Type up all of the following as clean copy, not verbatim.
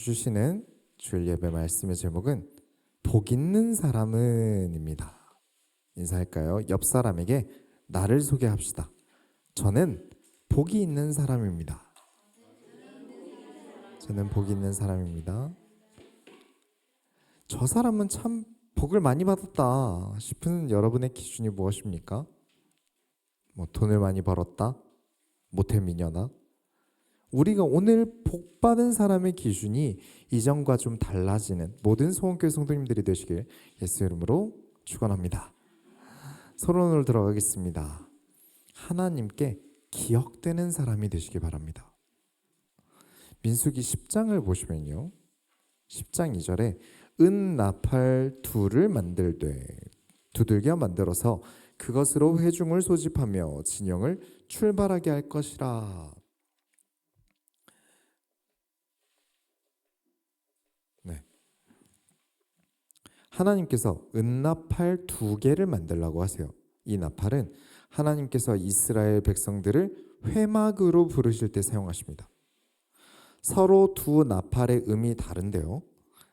주시는 주일 예배 말씀의 제목은 복 있는 사람은입니다. 인사할까요? 옆 사람에게 나를 소개합시다. 저는 복이 있는 사람입니다. 저는 복이 있는 사람입니다. 저 사람은 참 복을 많이 받았다 싶은 여러분의 기준이 무엇입니까? 돈을 많이 벌었다? 모태 미녀다? 우리가 오늘 복 받은 사람의 기준이 이전과 좀 달라지는 모든 소원교회 성도님들이 되시길 예수 이름으로 축원합니다. 서론으로 들어가겠습니다. 하나님께 기억되는 사람이 되시길 바랍니다. 민수기 10장을 보시면요, 10장 2절에 은나팔 둘을 만들되 두들겨 만들어서 그것으로 회중을 소집하며 진영을 출발하게 할 것이라. 하나님께서 은나팔 2개를 만들라고 하세요. 이 나팔은 하나님께서 이스라엘 백성들을 회막으로 부르실 때 사용하십니다. 서로 두 나팔의 음이 다른데요,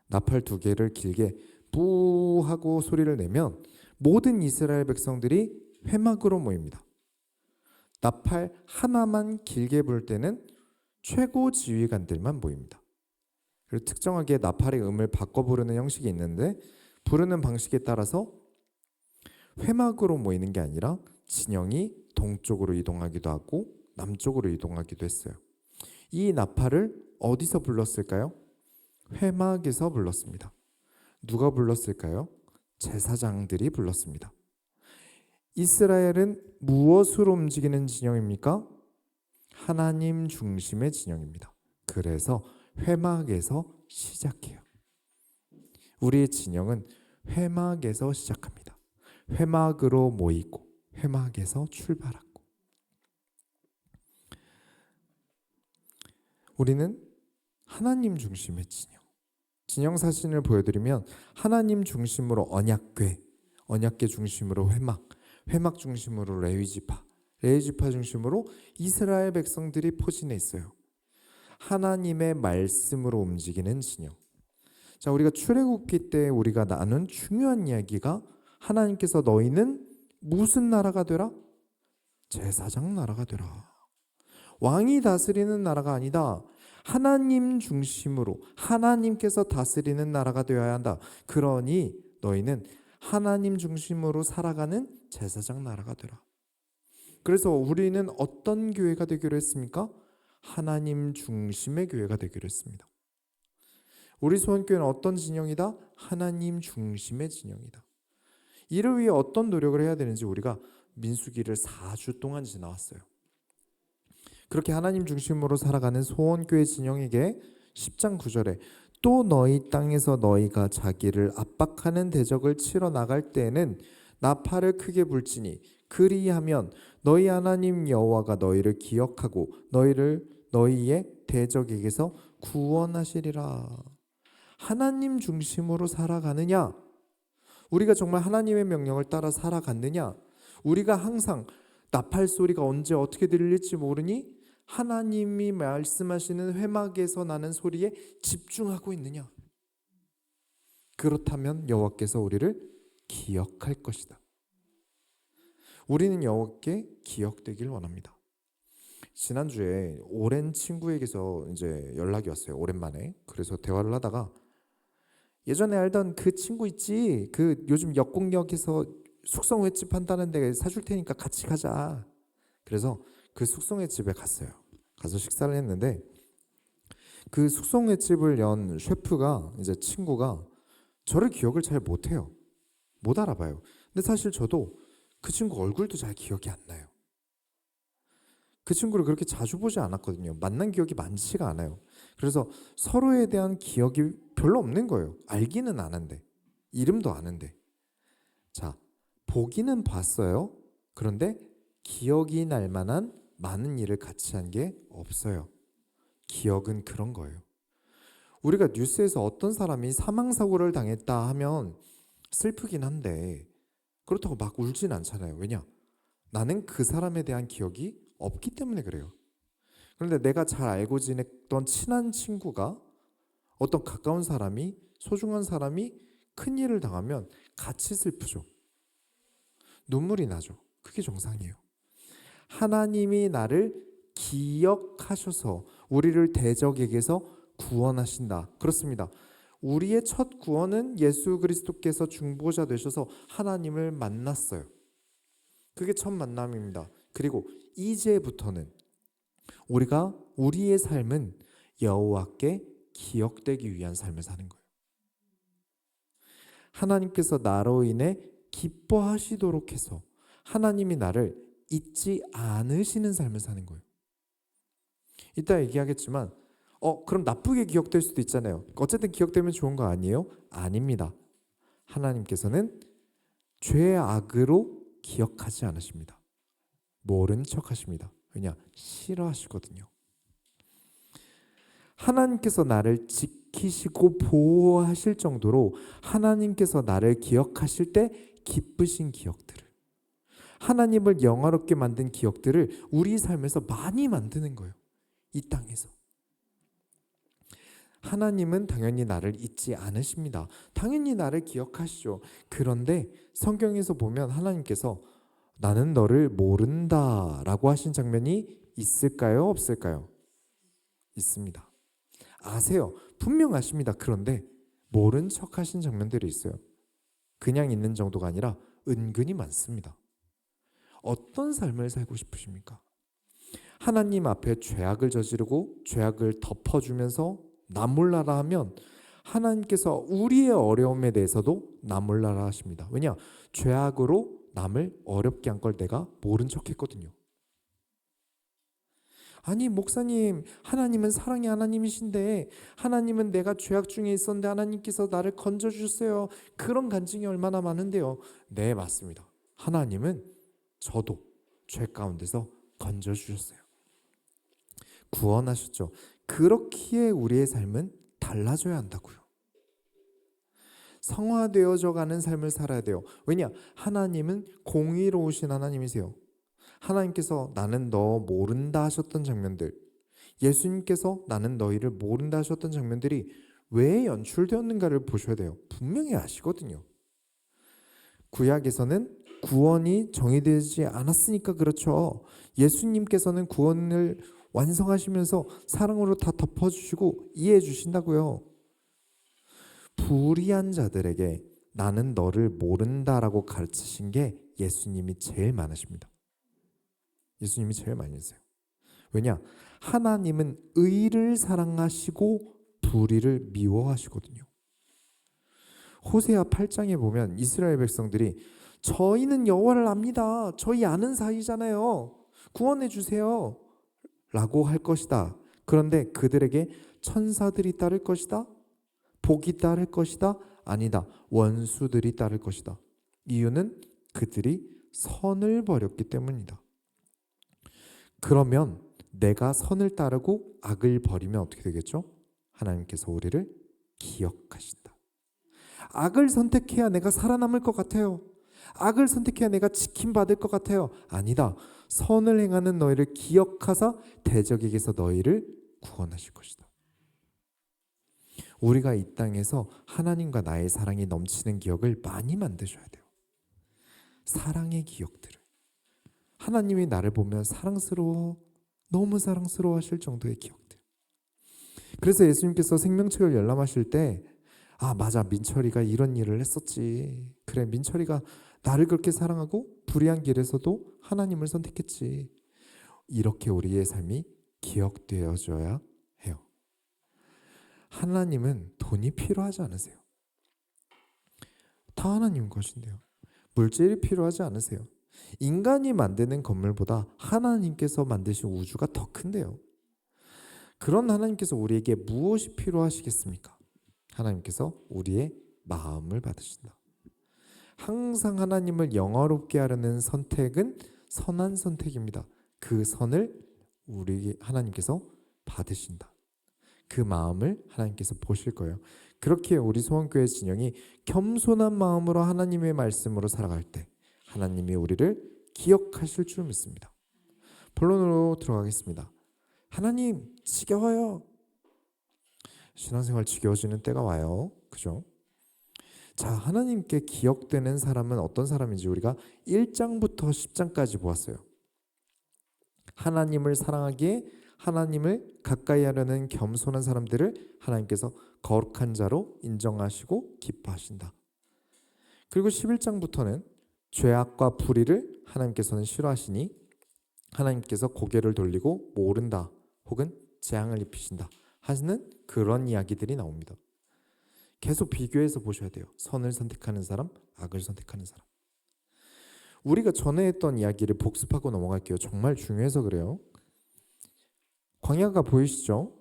나팔 2개를 길게 뿌 하고 소리를 내면 모든 이스라엘 백성들이 회막으로 모입니다. 나팔 하나만 길게 불 때는 최고 지휘관들만 모입니다. 그리고 특정하게 나팔의 음을 바꿔 부르는 형식이 있는데, 부르는 방식에 따라서 회막으로 모이는 게 아니라 진영이 동쪽으로 이동하기도 하고 남쪽으로 이동하기도 했어요. 이 나팔을 어디서 불렀을까요? 회막에서 불렀습니다. 누가 불렀을까요? 제사장들이 불렀습니다. 이스라엘은 무엇으로 움직이는 진영입니까? 하나님 중심의 진영입니다. 그래서 회막에서 시작해요. 우리의 진영은 회막에서 시작합니다. 회막으로 모이고 회막에서 출발하고. 우리는 하나님 중심의 진영. 진영 사진을 보여드리면 하나님 중심으로 언약궤, 언약궤 중심으로 회막, 회막 중심으로 레위지파, 레위지파 중심으로 이스라엘 백성들이 포진해 있어요. 하나님의 말씀으로 움직이는 진영. 자, 우리가 출애굽기 때 우리가 나눈 중요한 이야기가 하나님께서 너희는 무슨 나라가 되라? 제사장 나라가 되라. 왕이 다스리는 나라가 아니다. 하나님 중심으로 하나님께서 다스리는 나라가 되어야 한다. 그러니 너희는 하나님 중심으로 살아가는 제사장 나라가 되라. 그래서 우리는 어떤 교회가 되기로 했습니까? 하나님 중심의 교회가 되기로 했습니다. 우리 소원교회는 어떤 진영이다? 하나님 중심의 진영이다. 이를 위해 어떤 노력을 해야 되는지 우리가 민수기를 4주 동안 지나왔어요. 그렇게 하나님 중심으로 살아가는 소원교회 진영에게 10장 9절에 또 너희 땅에서 너희가 자기를 압박하는 대적을 치러 나갈 때에는 나팔을 크게 불지니 그리하면 너희 하나님 여호와가 너희를 기억하고 너희를 너희의 대적에게서 구원하시리라. 하나님 중심으로 살아가느냐? 우리가 정말 하나님의 명령을 따라 살아갔느냐? 우리가 항상 나팔 소리가 언제 어떻게 들릴지 모르니 하나님이 말씀하시는 회막에서 나는 소리에 집중하고 있느냐? 그렇다면 여호와께서 우리를 기억할 것이다. 우리는 여호와께 기억되길 원합니다. 지난주에 오랜 친구에게서 이제 연락이 왔어요. 오랜만에. 그래서 대화를 하다가 예전에 알던 그 친구 있지? 그 요즘 역공역에서 숙성 횟집 한다는 데 사줄 테니까 같이 가자. 그래서 그 숙성 횟집에 갔어요. 가서 식사를 했는데 그 숙성 횟집을 연 셰프가 이제 친구가 저를 기억을 잘 못해요. 못 알아봐요. 근데 사실 저도 그 친구 얼굴도 잘 기억이 안 나요. 그 친구를 그렇게 자주 보지 않았거든요. 만난 기억이 많지가 않아요. 그래서 서로에 대한 기억이 별로 없는 거예요. 알기는 아는데, 이름도 아는데. 자, 보기는 봤어요. 그런데 기억이 날 만한 많은 일을 같이 한 게 없어요. 기억은 그런 거예요. 우리가 뉴스에서 어떤 사람이 사망사고를 당했다 하면 슬프긴 한데 그렇다고 막 울진 않잖아요. 왜냐? 나는 그 사람에 대한 기억이 없기 때문에 그래요. 그런데 내가 잘 알고 지냈던 친한 친구가 어떤 가까운 사람이, 소중한 사람이 큰일을 당하면 같이 슬프죠. 눈물이 나죠. 그게 정상이에요. 하나님이 나를 기억하셔서 우리를 대적에게서 구원하신다. 그렇습니다. 우리의 첫 구원은 예수 그리스도께서 중보자 되셔서 하나님을 만났어요. 그게 첫 만남입니다. 그리고 이제부터는 우리의 삶은 여호와께 기억되기 위한 삶을 사는 거예요. 하나님께서 나로 인해 기뻐하시도록 해서 하나님이 나를 잊지 않으시는 삶을 사는 거예요. 이따 얘기하겠지만 그럼 나쁘게 기억될 수도 있잖아요. 어쨌든 기억되면 좋은 거 아니에요? 아닙니다. 하나님께서는 죄악으로 기억하지 않으십니다. 모른 척 하십니다. 왜냐? 싫어하시거든요. 하나님께서 나를 지키시고 보호하실 정도로 하나님께서 나를 기억하실 때 기쁘신 기억들을, 하나님을 영화롭게 만든 기억들을 우리 삶에서 많이 만드는 거예요. 이 땅에서. 하나님은 당연히 나를 잊지 않으십니다. 당연히 나를 기억하시죠. 그런데 성경에서 보면 하나님께서 나는 너를 모른다 라고 하신 장면이 있을까요? 없을까요? 있습니다. 아세요. 분명 아십니다. 그런데 모른 척 하신 장면들이 있어요. 그냥 있는 정도가 아니라 은근히 많습니다. 어떤 삶을 살고 싶으십니까? 하나님 앞에 죄악을 저지르고 죄악을 덮어주면서 나 몰라라 하면 하나님께서 우리의 어려움에 대해서도 나 몰라라 하십니다. 왜냐? 죄악으로 남을 어렵게 한 걸 내가 모른 척 했거든요. 아니 목사님, 하나님은 사랑의 하나님이신데 하나님은 내가 죄악 중에 있었는데 하나님께서 나를 건져주셨어요. 그런 간증이 얼마나 많은데요. 네, 맞습니다. 하나님은 저도 죄 가운데서 건져주셨어요. 구원하셨죠. 그렇기에 우리의 삶은 달라져야 한다고요. 성화되어져 가는 삶을 살아야 돼요. 왜냐? 하나님은 공의로우신 하나님이세요. 하나님께서 나는 너 모른다 하셨던 장면들, 예수님께서 나는 너희를 모른다 하셨던 장면들이 왜 연출되었는가를 보셔야 돼요. 분명히 아시거든요. 구약에서는 구원이 정의되지 않았으니까 그렇죠. 예수님께서는 구원을 완성하시면서 사랑으로 다 덮어주시고 이해해 주신다고요. 불의한 자들에게 나는 너를 모른다라고 가르치신 게 예수님이 제일 많으십니다. 예수님이 제일 많이 했어요. 왜냐? 하나님은 의를 사랑하시고 불의를 미워하시거든요. 호세아 8장에 보면 이스라엘 백성들이 저희는 여호와를 압니다. 저희 아는 사이잖아요. 구원해 주세요. 라고 할 것이다. 그런데 그들에게 천사들이 따를 것이다. 복이 따를 것이다. 아니다. 원수들이 따를 것이다. 이유는 그들이 선을 버렸기 때문이다. 그러면 내가 선을 따르고 악을 버리면 어떻게 되겠죠? 하나님께서 우리를 기억하신다. 악을 선택해야 내가 살아남을 것 같아요. 악을 선택해야 내가 지킴받을 것 같아요. 아니다. 선을 행하는 너희를 기억하사 대적에게서 너희를 구원하실 것이다. 우리가 이 땅에서 하나님과 나의 사랑이 넘치는 기억을 많이 만드셔야 돼요. 사랑의 기억들을. 하나님이 나를 보면 사랑스러워, 너무 사랑스러워 하실 정도의 기억들. 그래서 예수님께서 생명책을 열람하실 때 맞아, 민철이가 이런 일을 했었지. 그래, 민철이가 나를 그렇게 사랑하고 불의한 길에서도 하나님을 선택했지. 이렇게 우리의 삶이 기억되어져야 해요. 하나님은 돈이 필요하지 않으세요. 다 하나님 것인데요. 물질이 필요하지 않으세요. 인간이 만드는 건물보다 하나님께서 만드신 우주가 더 큰데요. 그런 하나님께서 우리에게 무엇이 필요하시겠습니까? 하나님께서 우리의 마음을 받으신다. 항상 하나님을 영화롭게 하려는 선택은 선한 선택입니다. 그 선을 우리 하나님께서 받으신다. 그 마음을 하나님께서 보실 거예요. 그렇게 우리 소원교회 진영이 겸손한 마음으로 하나님의 말씀으로 살아갈 때 하나님이 우리를 기억하실 줄 믿습니다. 본론으로 들어가겠습니다. 하나님, 지겨워요. 신앙생활 지겨워지는 때가 와요. 그죠? 자, 하나님께 기억되는 사람은 어떤 사람인지 우리가 1장부터 10장까지 보았어요. 하나님을 사랑하기에 하나님을 가까이 하려는 겸손한 사람들을 하나님께서 거룩한 자로 인정하시고 기뻐하신다. 그리고 11장부터는 죄악과 불의를 하나님께서는 싫어하시니 하나님께서 고개를 돌리고 모른다 혹은 재앙을 입히신다 하시는 그런 이야기들이 나옵니다. 계속 비교해서 보셔야 돼요. 선을 선택하는 사람, 악을 선택하는 사람. 우리가 전에 했던 이야기를 복습하고 넘어갈게요. 정말 중요해서 그래요. 광야가 보이시죠?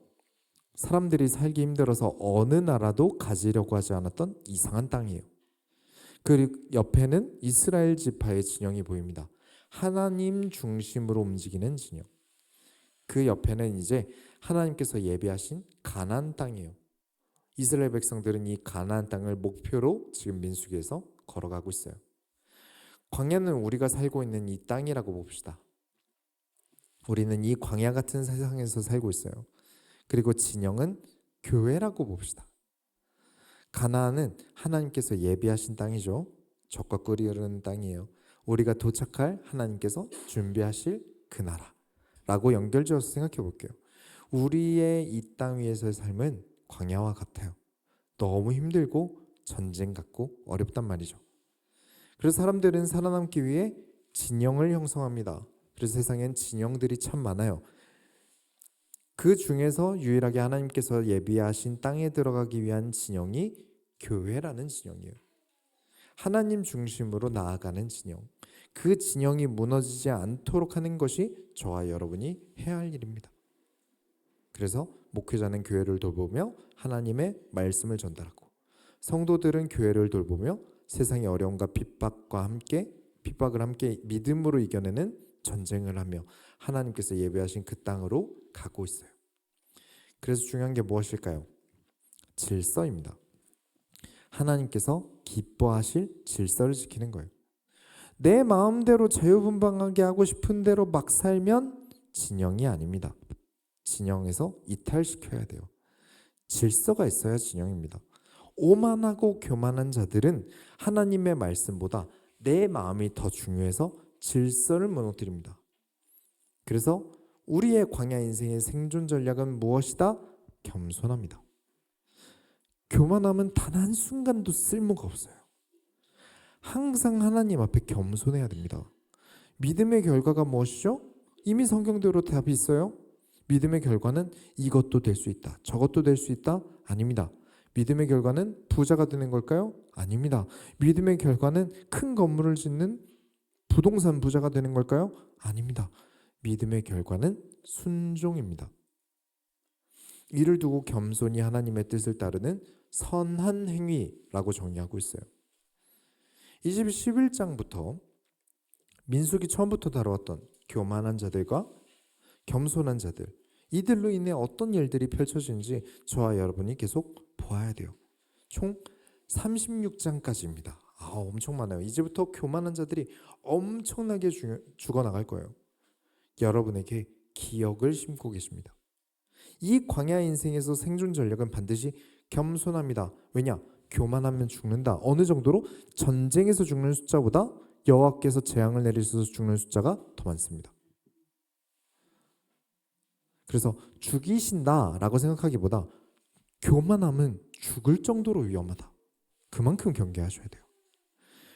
사람들이 살기 힘들어서 어느 나라도 가지려고 하지 않았던 이상한 땅이에요. 그 옆에는 이스라엘 지파의 진영이 보입니다. 하나님 중심으로 움직이는 진영. 그 옆에는 이제 하나님께서 예비하신 가나안 땅이에요. 이스라엘 백성들은 이 가나안 땅을 목표로 지금 민수기에서 걸어가고 있어요. 광야는 우리가 살고 있는 이 땅이라고 봅시다. 우리는 이 광야 같은 세상에서 살고 있어요. 그리고 진영은 교회라고 봅시다. 가나안은 하나님께서 예비하신 땅이죠. 젖과 꿀이 흐르는 땅이에요. 우리가 도착할 하나님께서 준비하실 그 나라라고 연결지어서 생각해 볼게요. 우리의 이 땅 위에서의 삶은 광야와 같아요. 너무 힘들고 전쟁 같고 어렵단 말이죠. 그래서 사람들은 살아남기 위해 진영을 형성합니다. 그래서 세상엔 진영들이 참 많아요. 그 중에서 유일하게 하나님께서 예비하신 땅에 들어가기 위한 진영이 교회라는 진영이에요. 하나님 중심으로 나아가는 진영. 그 진영이 무너지지 않도록 하는 것이 저와 여러분이 해야 할 일입니다. 그래서 목회자는 교회를 돌보며 하나님의 말씀을 전달하고, 성도들은 교회를 돌보며 세상의 어려움과 핍박을 함께 믿음으로 이겨내는 전쟁을 하며 하나님께서 예배하신 그 땅으로 가고 있어요. 그래서 중요한 게 무엇일까요? 질서입니다. 하나님께서 기뻐하실 질서를 지키는 거예요. 내 마음대로 자유분방하게 하고 싶은 대로 막 살면 진영이 아닙니다. 진영에서 이탈시켜야 돼요. 질서가 있어야 진영입니다. 오만하고 교만한 자들은 하나님의 말씀보다 내 마음이 더 중요해서 질서를 무너뜨립니다. 그래서 우리의 광야 인생의 생존 전략은 무엇이다? 겸손합니다. 교만함은 단 한순간도 쓸모가 없어요. 항상 하나님 앞에 겸손해야 됩니다. 믿음의 결과가 무엇이죠? 이미 성경대로 답이 있어요. 믿음의 결과는 이것도 될 수 있다, 저것도 될 수 있다? 아닙니다. 믿음의 결과는 부자가 되는 걸까요? 아닙니다. 믿음의 결과는 큰 건물을 짓는 부동산 부자가 되는 걸까요? 아닙니다. 믿음의 결과는 순종입니다. 이를 두고 겸손히 하나님의 뜻을 따르는 선한 행위라고 정의하고 있어요. 11장부터 민수기 처음부터 다루었던 교만한 자들과 겸손한 자들, 이들로 인해 어떤 일들이 펼쳐지는지 저와 여러분이 계속 보아야 돼요. 총 36장까지입니다. 엄청 많아요. 이제부터 교만한 자들이 엄청나게 죽어나갈 거예요. 여러분에게 기억을 심고 계십니다. 이 광야 인생에서 생존 전략은 반드시 겸손합니다. 왜냐? 교만하면 죽는다. 어느 정도로? 전쟁에서 죽는 숫자보다 여호와께서 재앙을 내리셔서 죽는 숫자가 더 많습니다. 그래서 죽이신다라고 생각하기보다 교만함은 죽을 정도로 위험하다. 그만큼 경계하셔야 돼요.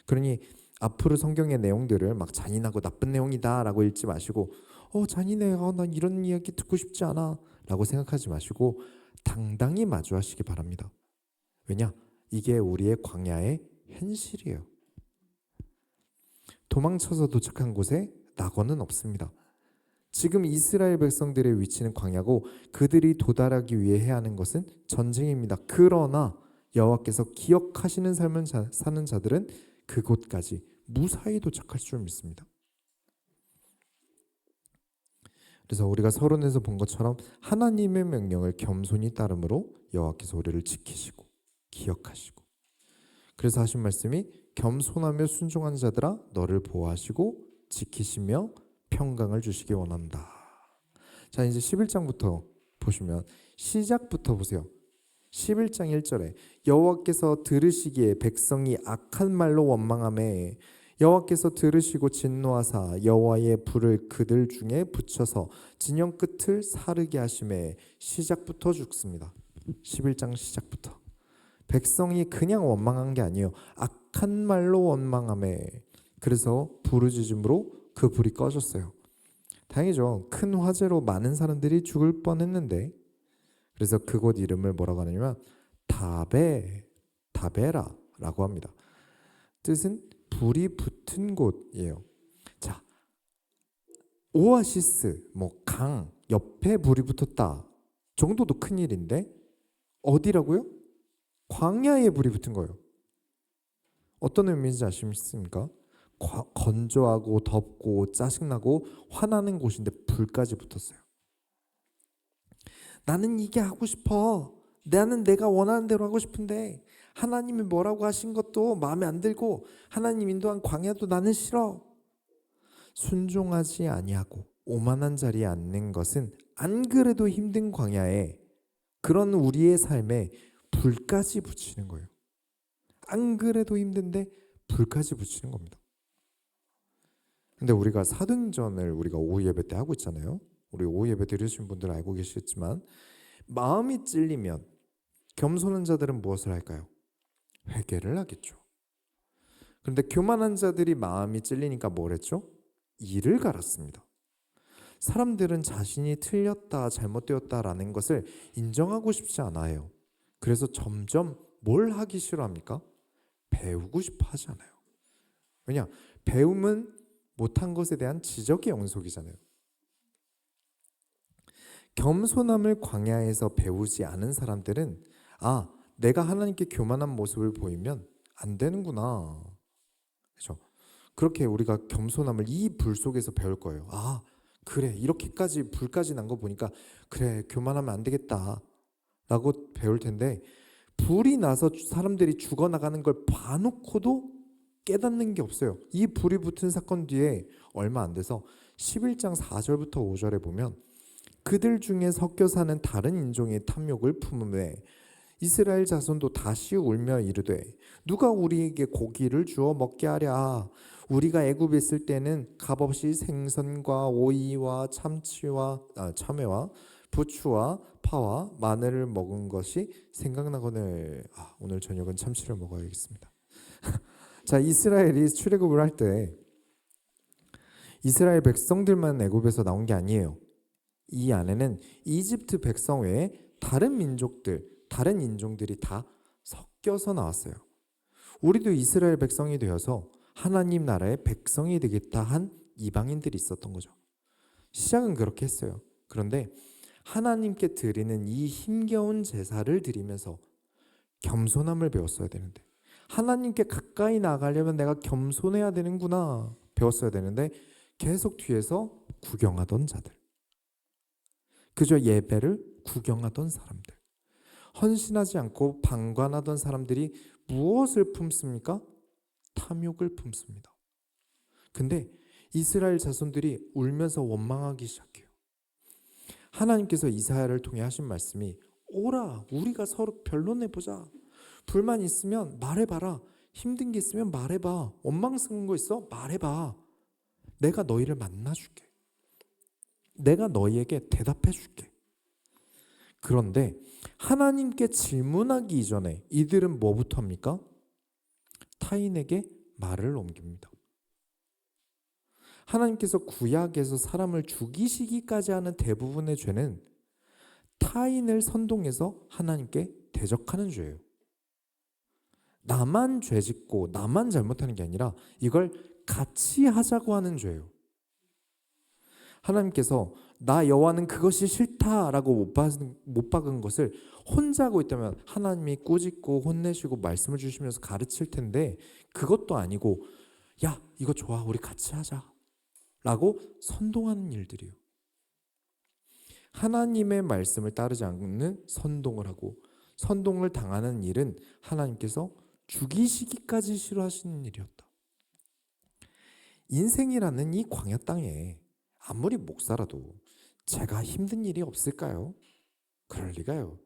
그러니 앞으로 성경의 내용들을 막 잔인하고 나쁜 내용이다라고 읽지 마시고 잔인해, 난 이런 이야기 듣고 싶지 않아 라고 생각하지 마시고 당당히 마주하시기 바랍니다. 왜냐? 이게 우리의 광야의 현실이에요. 도망쳐서 도착한 곳에 낙원은 없습니다. 지금 이스라엘 백성들의 위치는 광야고 그들이 도달하기 위해 해야 하는 것은 전쟁입니다. 그러나 여호와께서 기억하시는 삶을 사는 자들은 그곳까지 무사히 도착할 줄 믿습니다. 그래서 우리가 서론에서 본 것처럼 하나님의 명령을 겸손히 따름으로 여호와께서 우리를 지키시고 기억하시고, 그래서 하신 말씀이 겸손하며 순종하는 자들아 너를 보호하시고 지키시며 평강을 주시기 원한다. 자, 이제 11장부터 보시면 시작부터 보세요. 11장 1절에 여호와께서 들으시기에 백성이 악한 말로 원망하매 여호와께서 들으시고 진노하사 여호와의 불을 그들 중에 붙여서 진영 끝을 사르게 하심에 시작부터 죽습니다. 11장 시작부터 백성이 그냥 원망한 게 아니에요. 악한 말로 원망하매 그래서 부르짖음으로 그 불이 꺼졌어요. 다행이죠. 큰 화재로 많은 사람들이 죽을 뻔했는데 그래서 그곳 이름을 뭐라고 하냐면 다베라라고 합니다. 뜻은 불이 붙은 곳이에요. 자, 오아시스, 강 옆에 불이 붙었다 정도도 큰 일인데 어디라고요? 광야에 불이 붙은 거예요. 어떤 의미인지 아십니까? 건조하고 덥고 짜증나고 화나는 곳인데 불까지 붙었어요. 나는 이게 하고 싶어. 나는 내가 원하는 대로 하고 싶은데 하나님이 뭐라고 하신 것도 마음에 안 들고 하나님 인도한 광야도 나는 싫어. 순종하지 아니하고 오만한 자리에 앉는 것은 안 그래도 힘든 광야에 그런 우리의 삶에 불까지 붙이는 거예요. 안 그래도 힘든데 불까지 붙이는 겁니다. 근데 우리가 사도행전을 우리가 오후 예배 때 하고 있잖아요. 우리 오후 예배 들으신 분들 알고 계시겠지만 마음이 찔리면 겸손한 자들은 무엇을 할까요? 회개를 하겠죠. 그런데 교만한 자들이 마음이 찔리니까 뭘 했죠? 이를 갈았습니다. 사람들은 자신이 틀렸다, 잘못되었다라는 것을 인정하고 싶지 않아요. 그래서 점점 뭘 하기 싫어합니까? 배우고 싶어 하지 않아요. 왜냐? 배움은 못한 것에 대한 지적의 연속이잖아요. 겸손함을 광야에서 배우지 않은 사람들은 내가 하나님께 교만한 모습을 보이면 안 되는구나. 그렇죠? 그렇게 우리가 겸손함을 이 불 속에서 배울 거예요. 그래 이렇게까지 불까지 난 거 보니까 그래 교만하면 안 되겠다 라고 배울 텐데 불이 나서 사람들이 죽어나가는 걸 봐놓고도 깨닫는 게 없어요. 이 불이 붙은 사건 뒤에 얼마 안 돼서 11장 4절부터 5절에 보면 그들 중에 섞여 사는 다른 인종의 탐욕을 품음에 이스라엘 자손도 다시 울며 이르되 누가 우리에게 고기를 주어 먹게 하랴. 우리가 애굽에 있을 때는 값없이 생선과 오이와 참외와 부추와 파와 마늘을 먹은 것이 생각나거늘. 오늘 저녁은 참치를 먹어야겠습니다. 자, 이스라엘이 출애굽을 할 때 이스라엘 백성들만 애굽에서 나온 게 아니에요. 이 안에는 이집트 백성 외에 다른 민족들, 다른 인종들이 다 섞여서 나왔어요. 우리도 이스라엘 백성이 되어서 하나님 나라의 백성이 되겠다 한 이방인들이 있었던 거죠. 시작은 그렇게 했어요. 그런데 하나님께 드리는 이 힘겨운 제사를 드리면서 겸손함을 배웠어야 되는데 하나님께 가까이 나가려면 내가 겸손해야 되는구나 배웠어야 되는데 계속 뒤에서 구경하던 자들, 그저 예배를 구경하던 사람들, 헌신하지 않고 방관하던 사람들이 무엇을 품습니까? 탐욕을 품습니다. 근데 이스라엘 자손들이 울면서 원망하기 시작해요. 하나님께서 이사야를 통해 하신 말씀이 오라 우리가 서로 변론해보자. 불만 있으면 말해봐라. 힘든 게 있으면 말해봐. 원망스러운 거 있어? 말해봐. 내가 너희를 만나줄게. 내가 너희에게 대답해줄게. 그런데 하나님께 질문하기 이전에 이들은 뭐부터 합니까? 타인에게 말을 옮깁니다. 하나님께서 구약에서 사람을 죽이시기까지 하는 대부분의 죄는 타인을 선동해서 하나님께 대적하는 죄예요. 나만 죄짓고 나만 잘못하는 게 아니라 이걸 같이 하자고 하는 죄예요. 하나님께서 나 여호와는 그것이 싫다라고 못 박은 것을 혼자 하고 있다면 하나님이 꾸짖고 혼내시고 말씀을 주시면서 가르칠 텐데 그것도 아니고 야 이거 좋아 우리 같이 하자 라고 선동하는 일들이에요. 하나님의 말씀을 따르지 않는 선동을 하고 선동을 당하는 일은 하나님께서 죽이시기까지 싫어하시는 일이었다. 인생이라는 이 광야 땅에 아무리 목사라도 제가 힘든 일이 없을까요? 그럴 리가요.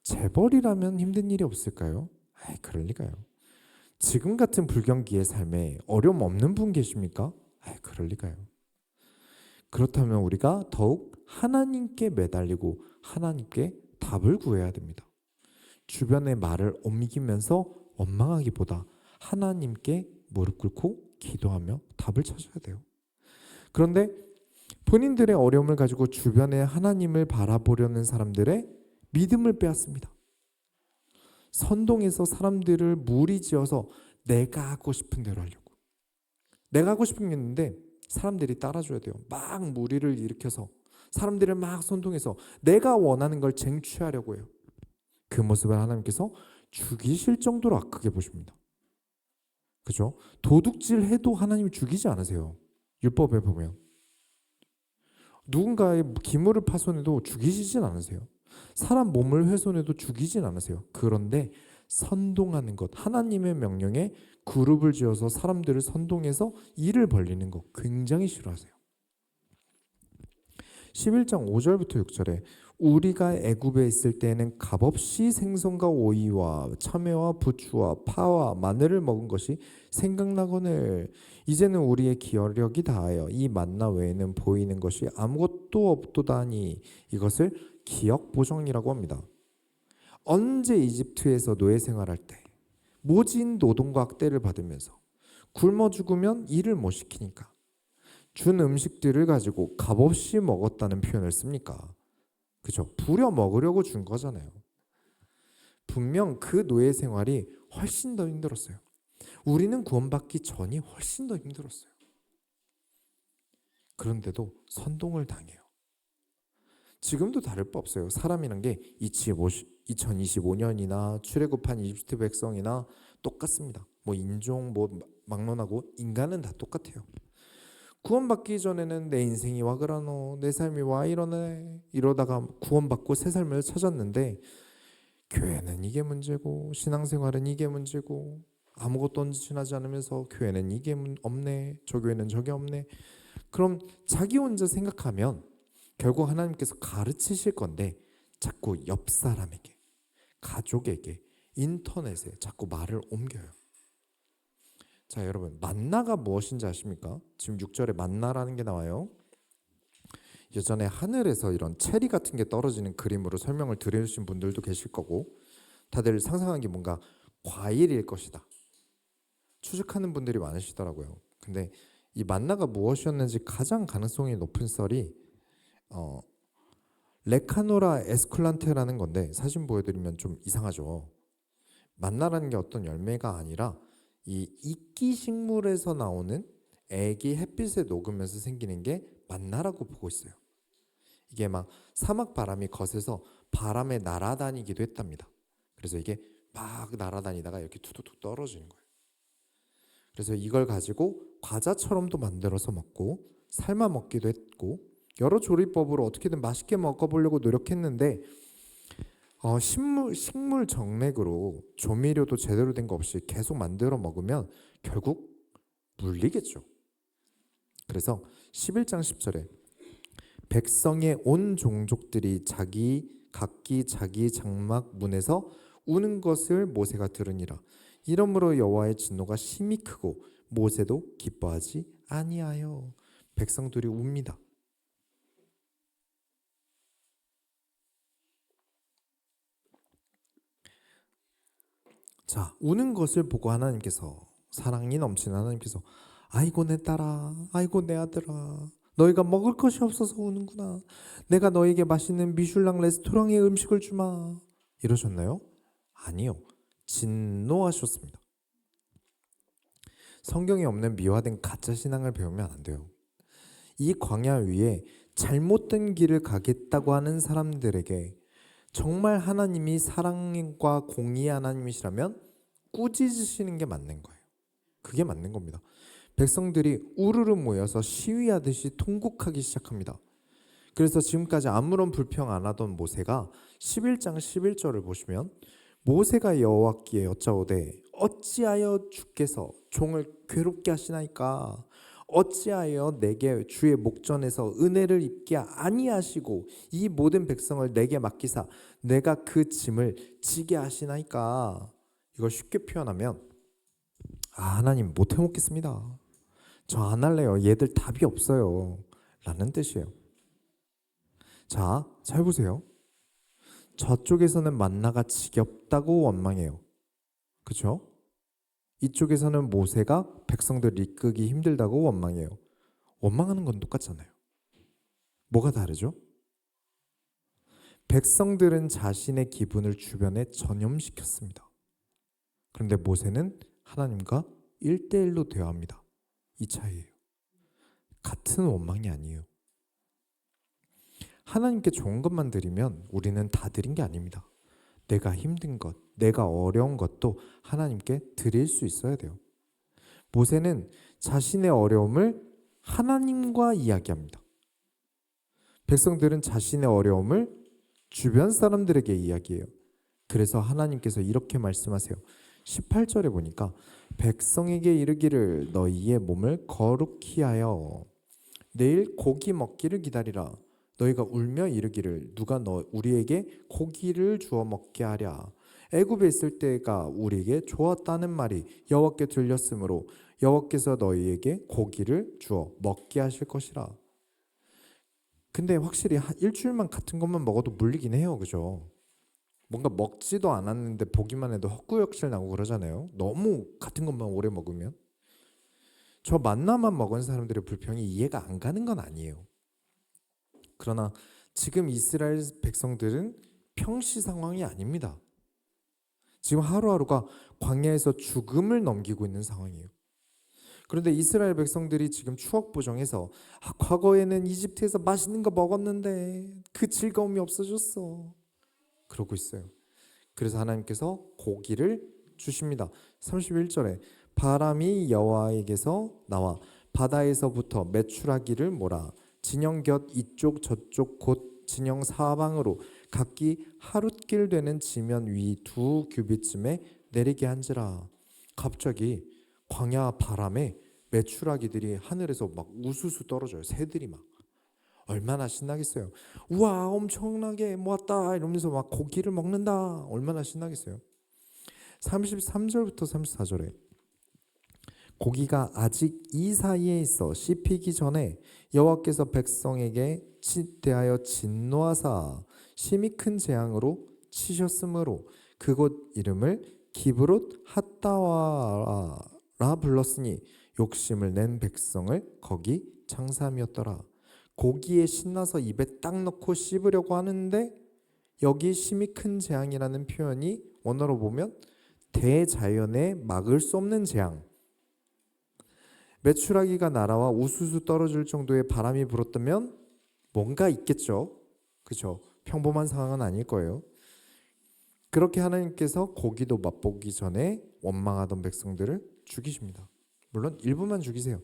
재벌이라면 힘든 일이 없을까요? 아이, 그럴 리가요. 지금 같은 불경기의 삶에 어려움 없는 분 계십니까? 아이, 그럴 리가요. 그렇다면 우리가 더욱 하나님께 매달리고 하나님께 답을 구해야 됩니다. 주변의 말을 옮기면서 원망하기보다 하나님께 무릎 꿇고 기도하며 답을 찾아야 돼요. 그런데 본인들의 어려움을 가지고 주변에 하나님을 바라보려는 사람들의 믿음을 빼앗습니다. 선동해서 사람들을 무리지어서 내가 하고 싶은 대로 하려고. 내가 하고 싶은 게 있는데 사람들이 따라줘야 돼요. 막 무리를 일으켜서 사람들을 막 선동해서 내가 원하는 걸 쟁취하려고 해요. 그 모습을 하나님께서 죽이실 정도로 악하게 보십니다. 그죠? 도둑질 해도 하나님이 죽이지 않으세요. 율법에 보면 누군가의 기물을 파손해도 죽이시진 않으세요. 사람 몸을 훼손해도 죽이진 않으세요. 그런데 선동하는 것, 하나님의 명령에 그룹을 지어서 사람들을 선동해서 일을 벌리는 것 굉장히 싫어하세요. 11장 5절부터 6절에 우리가 애굽에 있을 때에는 값없이 생선과 오이와 참외와 부추와 파와 마늘을 먹은 것이 생각나거늘 이제는 우리의 기력이 다하여 이 만나 외에는 보이는 것이 아무것도 없도다니 이것을 기역보정이라고 합니다. 언제 이집트에서 노예 생활할 때 모진 노동과 학대를 받으면서 굶어 죽으면 일을 못 시키니까 준 음식들을 가지고 값없이 먹었다는 표현을 씁니까? 그죠? 부려 먹으려고 준 거잖아요. 분명 그 노예 생활이 훨씬 더 힘들었어요. 우리는 구원받기 전이 훨씬 더 힘들었어요. 그런데도 선동을 당해요. 지금도 다를 바 없어요. 사람이란 게 2025년이나 출애굽한 이집트 백성이나 똑같습니다. 뭐 인종 뭐 막론하고 인간은 다 똑같아요. 구원받기 전에는 내 인생이 와 그러노 내 삶이 와 이러네 이러다가 구원받고 새 삶을 찾았는데 교회는 이게 문제고 신앙생활은 이게 문제고 아무것도 지나지 않으면서 교회는 이게 없네 저 교회는 저게 없네. 그럼 자기 혼자 생각하면 결국 하나님께서 가르치실 건데 자꾸 옆 사람에게 가족에게 인터넷에 자꾸 말을 옮겨요. 자, 여러분 만나가 무엇인지 아십니까? 지금 6절에 만나라는 게 나와요. 예전에 하늘에서 이런 체리 같은 게 떨어지는 그림으로 설명을 들으신 분들도 계실 거고 다들 상상한 게 뭔가 과일일 것이다 추측하는 분들이 많으시더라고요. 근데 이 만나가 무엇이었는지 가장 가능성이 높은 썰이 레카노라 에스쿨란테라는 건데 사진 보여드리면 좀 이상하죠. 만나라는 게 어떤 열매가 아니라 이 이끼 식물에서 나오는 액이 햇빛에 녹으면서 생기는 게 만나라고 보고 있어요. 이게 막 사막 바람이 거세서 바람에 날아다니기도 했답니다. 그래서 이게 막 날아다니다가 이렇게 툭툭툭 떨어지는 거예요. 그래서 이걸 가지고 과자처럼도 만들어서 먹고 삶아 먹기도 했고 여러 조리법으로 어떻게든 맛있게 먹어보려고 노력했는데 식물 정맥으로 조미료도 제대로 된 거 없이 계속 만들어 먹으면 결국 물리겠죠. 그래서 11장 10절에 백성의 온 종족들이 각기 자기 장막 문에서 우는 것을 모세가 들으니라. 이러므로 여호와의 진노가 심히 크고 모세도 기뻐하지 아니하여. 백성들이 웁니다. 자, 우는 것을 보고 하나님께서 사랑이 넘치는 하나님께서 아이고 내 딸아 아이고 내 아들아 너희가 먹을 것이 없어서 우는구나. 내가 너에게 맛있는 미슐랑 레스토랑의 음식을 주마 이러셨나요? 아니요. 진노하셨습니다. 성경에 없는 미화된 가짜 신앙을 배우면 안 돼요. 이 광야 위에 잘못된 길을 가겠다고 하는 사람들에게 정말 하나님이 사랑과 공의의 하나님이시라면 꾸짖으시는 게 맞는 거예요. 그게 맞는 겁니다. 백성들이 우르르 모여서 시위하듯이 통곡하기 시작합니다. 그래서 지금까지 아무런 불평 안 하던 모세가 11장 11절을 보시면 모세가 여호와께 여짜오되 어찌하여 주께서 종을 괴롭게 하시나이까 어찌하여 내게 주의 목전에서 은혜를 입게 아니하시고 이 모든 백성을 내게 맡기사 내가 그 짐을 지게 하시나이까. 이걸 쉽게 표현하면 하나님 못 해먹겠습니다. 저 안 할래요. 얘들 답이 없어요. 라는 뜻이에요. 자, 잘 보세요. 저쪽에서는 만나가 지겹다고 원망해요. 그렇죠? 이쪽에서는 모세가 백성들 이끌기 힘들다고 원망해요. 원망하는 건 똑같잖아요. 뭐가 다르죠? 백성들은 자신의 기분을 주변에 전염시켰습니다. 그런데 모세는 하나님과 1대1로 대화합니다. 이 차이예요. 같은 원망이 아니에요. 하나님께 좋은 것만 드리면 우리는 다 드린 게 아닙니다. 내가 힘든 것, 내가 어려운 것도 하나님께 드릴 수 있어야 돼요. 모세는 자신의 어려움을 하나님과 이야기합니다. 백성들은 자신의 어려움을 주변 사람들에게 이야기해요. 그래서 하나님께서 이렇게 말씀하세요. 18절에 보니까 백성에게 이르기를 너희의 몸을 거룩히 하여 내일 고기 먹기를 기다리라. 너희가 울며 이르기를 누가 우리에게 고기를 주어 먹게 하랴. 애굽에 있을 때가 우리에게 좋았다는 말이 여호와께 들렸으므로 여호와께서 너희에게 고기를 주어 먹게 하실 것이라. 근데 확실히 일주일만 같은 것만 먹어도 물리긴 해요. 그죠? 뭔가 먹지도 않았는데 보기만 해도 헛구역질 나고 그러잖아요. 너무 같은 것만 오래 먹으면. 저 만나만 먹은 사람들의 불평이 이해가 안 가는 건 아니에요. 그러나 지금 이스라엘 백성들은 평시 상황이 아닙니다. 지금 하루하루가 광야에서 죽음을 넘기고 있는 상황이에요. 그런데 이스라엘 백성들이 지금 추억 보정해서 과거에는 이집트에서 맛있는 거 먹었는데 그 즐거움이 없어졌어. 그러고 있어요. 그래서 하나님께서 고기를 주십니다. 31절에 바람이 여호와에게서 나와 바다에서부터 메추라기를 몰아 진영 곁 이쪽 저쪽 곧 진영 사방으로 각기 하룻길 되는 지면 위 2규빗쯤에 내리게 한지라. 갑자기 광야 바람에 메추라기들이 하늘에서 막 우수수 떨어져요. 새들이 막. 얼마나 신나겠어요. 우와 엄청나게 모았다 이러면서 막 고기를 먹는다. 얼마나 신나겠어요. 33절부터 34절에 고기가 아직 이 사이에 있어 씹히기 전에 여호와께서 백성에게 대하여 진노하사 심히 큰 재앙으로 치셨으므로 그곳 이름을 기브롯 핫다와라 불렀으니 욕심을 낸 백성을 거기 장사함이었더라. 고기에 신나서 입에 딱 넣고 씹으려고 하는데 여기 심히 큰 재앙이라는 표현이 원어로 보면 대자연에 막을 수 없는 재앙. 메추라기가 날아와 우수수 떨어질 정도의 바람이 불었다면 뭔가 있겠죠. 그렇죠? 평범한 상황은 아닐 거예요. 그렇게 하나님께서 고기도 맛보기 전에 원망하던 백성들을 죽이십니다. 물론 일부만 죽이세요.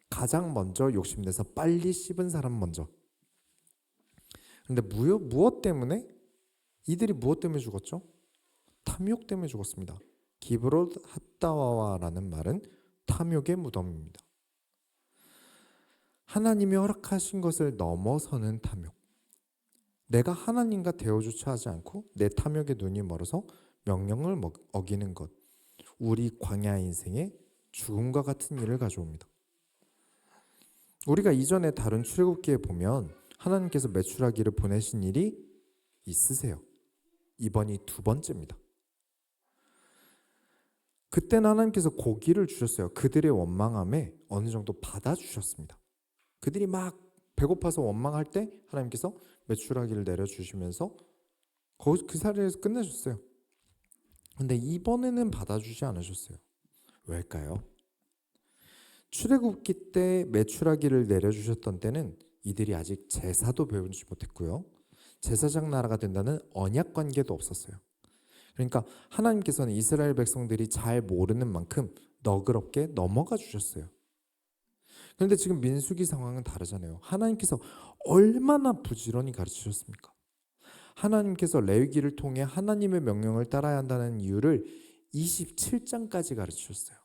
가장 먼저 욕심내서 빨리 씹은 사람 먼저. 근데 무엇 때문에? 이들이 무엇 때문에 죽었죠? 탐욕 때문에 죽었습니다. 기브롯 핫다와라는 말은 탐욕의 무덤입니다. 하나님이 허락하신 것을 넘어서는 탐욕. 내가 하나님과 대화조차 하지 않고 내 탐욕에 눈이 멀어서 명령을 어기는 것. 우리 광야 인생에 죽음과 같은 일을 가져옵니다. 우리가 이전에 다룬 출애굽기에 보면 하나님께서 메추라기를 보내신 일이 있으세요. 이번이 2번째입니다. 그때는 하나님께서 고기를 주셨어요. 그들의 원망함에 어느 정도 받아주셨습니다. 그들이 막 배고파서 원망할 때 하나님께서 메추라기를 내려주시면서 그 사례에서 끝내셨어요. 근데 이번에는 받아주지 않으셨어요. 왜일까요? 출애굽기 때 메추라기를 내려주셨던 때는 이들이 아직 제사도 배우지 못했고요. 제사장 나라가 된다는 언약 관계도 없었어요. 그러니까 하나님께서는 이스라엘 백성들이 잘 모르는 만큼 너그럽게 넘어가 주셨어요. 그런데 지금 민수기 상황은 다르잖아요. 하나님께서 얼마나 부지런히 가르치셨습니까? 하나님께서 레위기를 통해 하나님의 명령을 따라야 한다는 이유를 27장까지 가르치셨어요.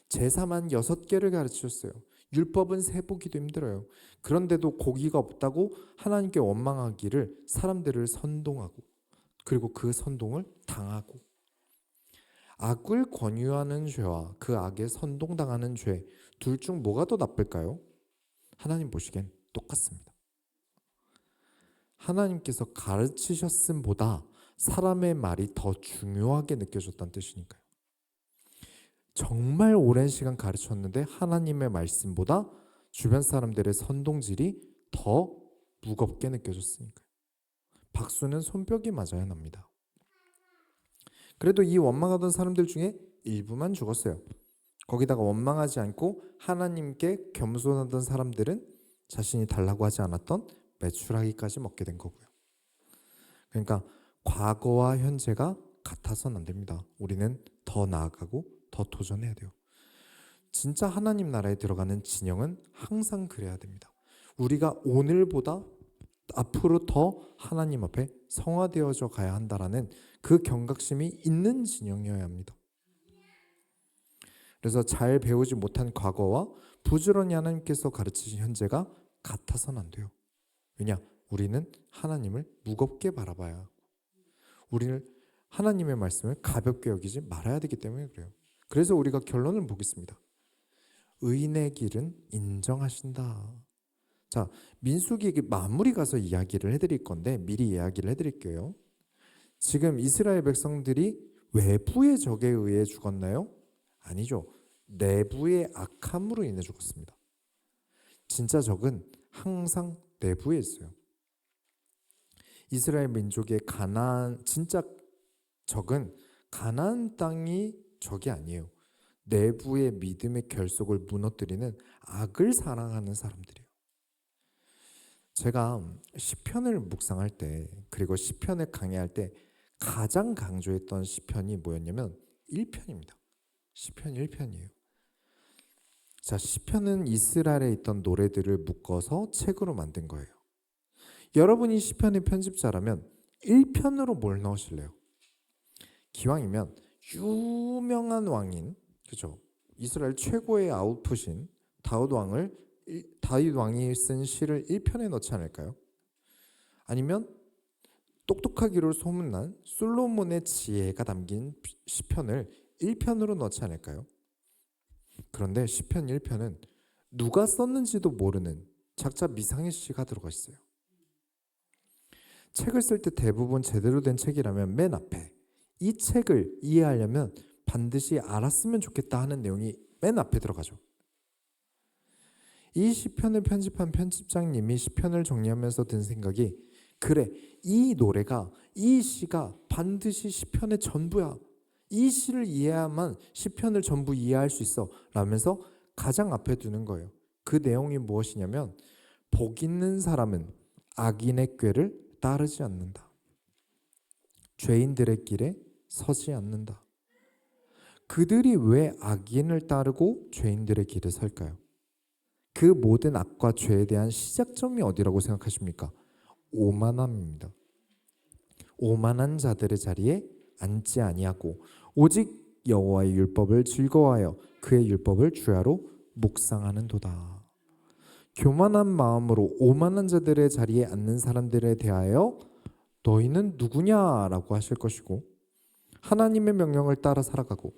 제사만 6개를 가르치셨어요. 율법은 세보기도 힘들어요. 그런데도 고기가 없다고 하나님께 원망하기를 사람들을 선동하고, 그리고 그 선동을 당하고, 악을 권유하는 죄와 그 악에 선동당하는 죄, 둘 중 뭐가 더 나쁠까요? 하나님 보시기엔 똑같습니다. 하나님께서 가르치셨음보다 사람의 말이 더 중요하게 느껴졌다는 뜻이니까요. 정말 오랜 시간 가르쳤는데 하나님의 말씀보다 주변 사람들의 선동질이 더 무겁게 느껴졌으니까요. 박수는 손뼉이 맞아야 납니다. 그래도 이 원망하던 사람들 중에 일부만 죽었어요. 거기다가 원망하지 않고 하나님께 겸손하던 사람들은 자신이 달라고 하지 않았던 메추라기까지 먹게 된 거고요. 그러니까 과거와 현재가 같아서는 안 됩니다. 우리는 더 나아가고 더 도전해야 돼요. 진짜 하나님 나라에 들어가는 진영은 항상 그래야 됩니다. 우리가 오늘보다 앞으로 더 하나님 앞에 성화되어져 가야 한다라는 그 경각심이 있는 진영이어야 합니다. 그래서 잘 배우지 못한 과거와 부지런히 하나님께서 가르치신 현재가 같아서는 안 돼요. 왜냐? 우리는 하나님을 무겁게 바라봐야 하고, 우리는 하나님의 말씀을 가볍게 여기지 말아야 되기 때문에 그래요. 그래서 우리가 결론을 보겠습니다. 의인의 길은 인정하신다. 자, 민수기 마무리 가서 이야기를 해드릴 건데 미리 이야기를 해드릴게요. 지금 이스라엘 백성들이 외부의 적에 의해 죽었나요? 아니죠. 내부의 악함으로 인해 죽었습니다. 진짜 적은 항상 내부에 있어요. 이스라엘 민족의 진짜 적은 가나안 땅이 적이 아니에요. 내부의 믿음의 결속을 무너뜨리는 악을 사랑하는 사람들이에요. 제가 시편을 묵상할 때, 그리고 시편을 강의할 때 가장 강조했던 시편이 뭐였냐면 1편입니다. 시편 1편이에요. 자, 시편은 이스라엘에 있던 노래들을 묶어서 책으로 만든 거예요. 여러분이 시편의 편집자라면 1편으로 뭘 넣으실래요? 기왕이면 유명한 왕인, 그죠? 이스라엘 최고의 아웃풋인 다윗 왕이 쓴 시를 1편에 넣지 않을까요? 아니면 똑똑하기로 소문난 솔로몬의 지혜가 담긴 시편을 1편으로 넣지 않을까요? 그런데 시편 1편은 누가 썼는지도 모르는 작자 미상의 시가 들어가 있어요. 책을 쓸 때 대부분 제대로 된 책이라면 맨 앞에 이 책을 이해하려면 반드시 알았으면 좋겠다 하는 내용이 맨 앞에 들어가죠. 이 시편을 편집한 편집장님이 시편을 정리하면서 든 생각이, 그래, 이 노래가, 이 시가 반드시 시편의 전부야. 이 시를 이해해야만 시편을 전부 이해할 수 있어 라면서 가장 앞에 두는 거예요. 그 내용이 무엇이냐면, 복 있는 사람은 악인의 꾀를 따르지 않는다. 죄인들의 길에 서지 않는다. 그들이 왜 악인을 따르고 죄인들의 길에 설까요? 그 모든 악과 죄에 대한 시작점이 어디라고 생각하십니까? 오만함입니다. 오만한 자들의 자리에 앉지 아니하고 오직 여호와의 율법을 즐거워하여 그의 율법을 주야로 묵상하는도다. 교만한 마음으로 오만한 자들의 자리에 앉는 사람들에 대하여 너희는 누구냐라고 하실 것이고, 하나님의 명령을 따라 살아가고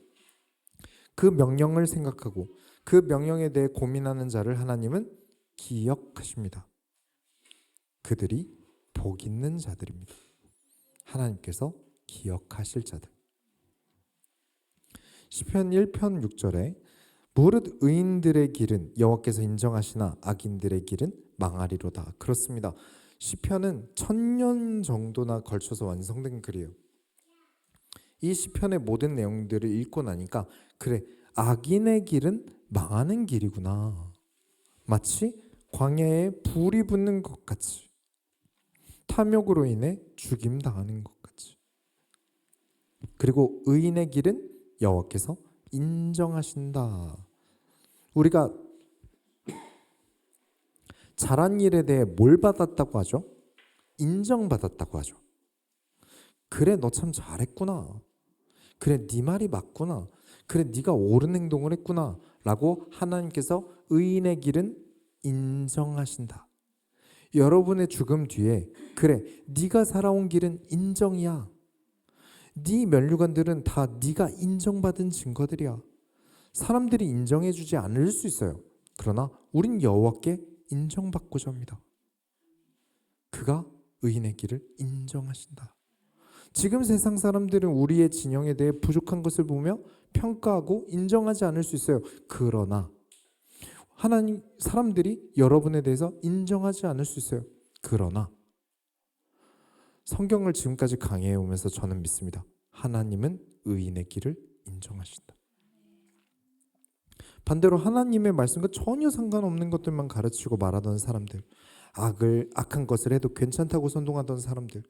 그 명령을 생각하고 그 명령에 대해 고민하는 자를 하나님은 기억하십니다. 그들이 복 있는 자들입니다. 하나님께서 기억하실 자들. 시편 1편 6절에 무릇 의인들의 길은 여호와께서 인정하시나 악인들의 길은 망하리로다. 그렇습니다. 시편은 1000년 정도나 걸쳐서 완성된 글이에요. 이 시편의 모든 내용들을 읽고 나니까, 그래, 악인의 길은 망하는 길이구나. 마치 광야에 불이 붙는 것 같이, 탐욕으로 인해 죽임당하는 것 같이. 그리고 의인의 길은 여호와께서 인정하신다. 우리가 잘한 일에 대해 뭘 받았다고 하죠? 인정받았다고 하죠. 그래, 너 참 잘했구나. 그래, 네 말이 맞구나. 그래, 네가 옳은 행동을 했구나 라고 하나님께서 의인의 길은 인정하신다. 여러분의 죽음 뒤에 그래 네가 살아온 길은 인정이야. 네 면류관들은 다 네가 인정받은 증거들이야. 사람들이 인정해주지 않을 수 있어요. 그러나 우린 여호와께 인정받고자 합니다. 그가 의인의 길을 인정하신다. 지금 세상 사람들은 우리의 진영에 대해 부족한 것을 보며 평가하고 인정하지 않을 수 있어요. 그러나 하나님 사람들이 여러분에 대해서 인정하지 않을 수 있어요. 그러나 성경을 지금까지 강해해 오면서 저는 믿습니다. 하나님은 의인의 길을 인정하신다. 반대로 하나님의 말씀과 전혀 상관없는 것들만 가르치고 말하던 사람들, 악한 것을 해도 괜찮다고 선동하던 사람들,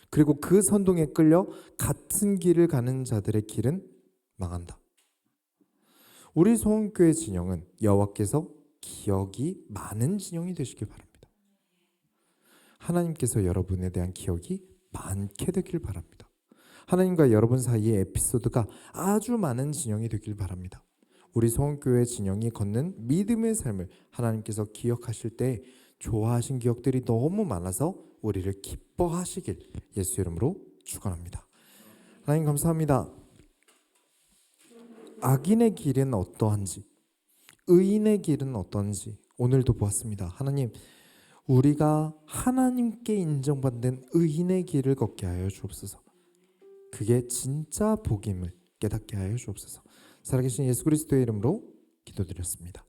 그리고 그 선동에 끌려 같은 길을 가는 자들의 길은 망한다. 우리 소원교회 진영은 여호와께서 기억이 많은 진영이 되시길 바랍니다. 하나님께서 여러분에 대한 기억이 많게 되길 바랍니다. 하나님과 여러분 사이의 에피소드가 아주 많은 진영이 되길 바랍니다. 우리 소원교회 진영이 걷는 믿음의 삶을 하나님께서 기억하실 때 좋아하신 기억들이 너무 많아서 우리를 기뻐하시길 예수 이름으로 축원합니다. 하나님 감사합니다. 악인의 길은 어떠한지, 의인의 길은 어떤지 오늘도 보았습니다. 하나님, 우리가 하나님께 인정받는 의인의 길을 걷게 하여 주옵소서. 그게 진짜 복임을 깨닫게 하여 주옵소서. 살아계신 예수 그리스도의 이름으로 기도드렸습니다.